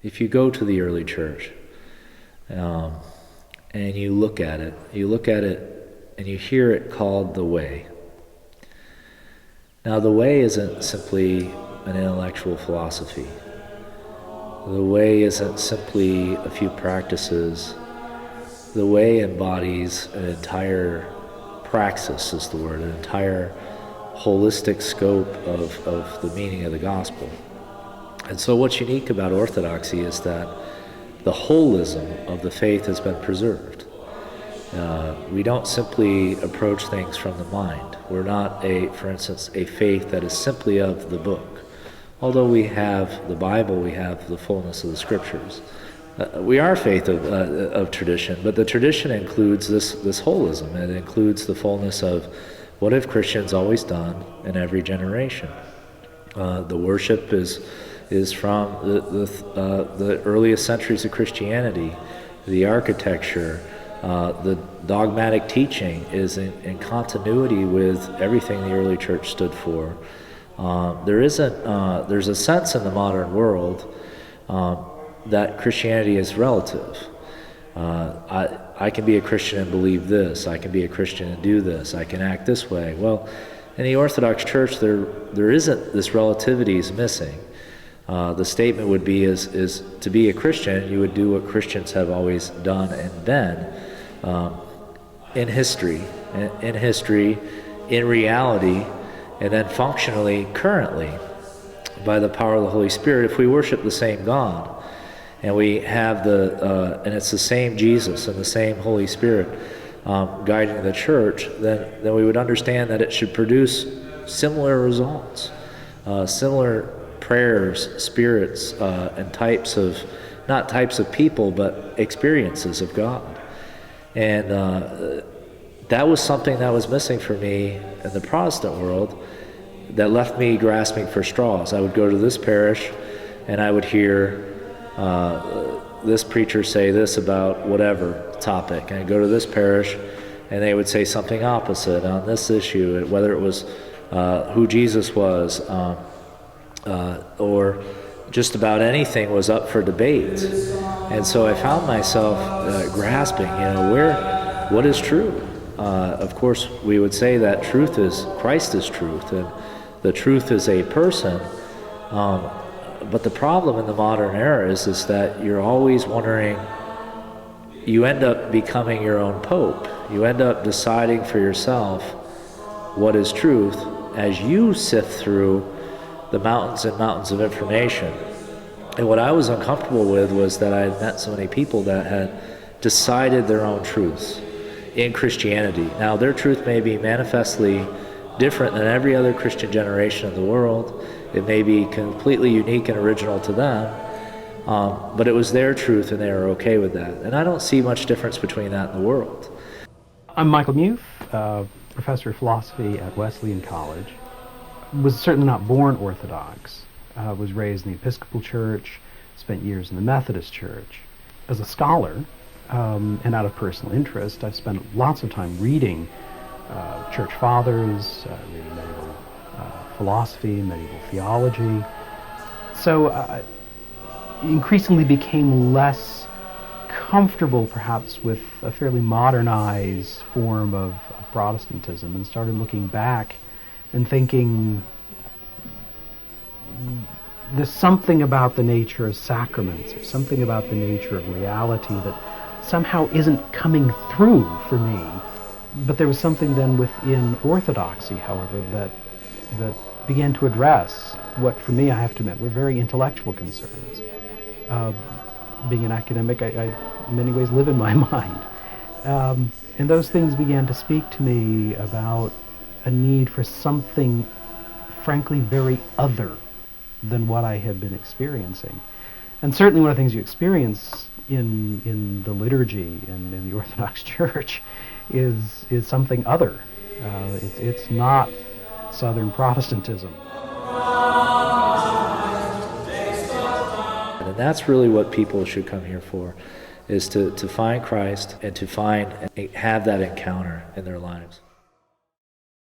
If you go to the early church and you look at it and you hear it called the way. Now the way isn't simply an intellectual philosophy. The way isn't simply a few practices. The way embodies an entire praxis, is the word, an entire holistic scope of the meaning of the gospel. And so what's unique about Orthodoxy is that the holism of the faith has been preserved. We don't simply approach things from the mind. We're not, for instance, a faith that is simply of the book. Although we have the Bible, we have the fullness of the Scriptures. We are a faith of tradition, but the tradition includes this holism. It includes the fullness of what have Christians always done in every generation. The worship is from the earliest centuries of Christianity. The architecture, the dogmatic teaching is in continuity with everything the early church stood for. There's a sense in the modern world that Christianity is relative. I can be a Christian and believe this. I can be a Christian and do this. I can act this way. Well, in the Orthodox Church, there isn't this relativity is missing. The statement would be is to be a Christian, you would do what Christians have always done and been in history, in reality, and then functionally, currently, by the power of the Holy Spirit. If we worship the same God, and we have and it's the same Jesus and the same Holy Spirit guiding the church, then we would understand that it should produce similar results, similar prayers, spirits, and not types of people, but experiences of God. And that was something that was missing for me in the Protestant world that left me grasping for straws. I would go to this parish and I would hear this preacher say this about whatever topic, and I'd go to this parish and they would say something opposite on this issue, whether it was who Jesus was, or just about anything was up for debate. And so I found myself grasping, what is true? Of course, we would say that Christ is truth, and the truth is a person. But the problem in the modern era is that you're always wondering, you end up becoming your own pope. You end up deciding for yourself what is truth as you sift through the mountains and mountains of information. And what I was uncomfortable with was that I had met so many people that had decided their own truths in Christianity. Now, their truth may be manifestly different than every other Christian generation in the world. It may be completely unique and original to them, but it was their truth and they were okay with that. And I don't see much difference between that and the world. I'm Michael Muth, professor of philosophy at Wesleyan College. Was certainly not born Orthodox. Was raised in the Episcopal Church, spent years in the Methodist Church. As a scholar, and out of personal interest, I've spent lots of time reading church fathers, reading medieval philosophy, medieval theology. So increasingly became less comfortable perhaps with a fairly modernized form of Protestantism, and started looking back and thinking there's something about the nature of sacraments, or something about the nature of reality that somehow isn't coming through for me. But there was something then within Orthodoxy, however, that began to address what, for me, I have to admit, were very intellectual concerns. Being an academic, I in many ways live in my mind. And those things began to speak to me about a need for something, frankly, very other than what I had been experiencing. And certainly one of the things you experience in the liturgy and in the Orthodox Church is something other. It's not Southern Protestantism. And that's really what people should come here for, is to find Christ and to have that encounter in their lives.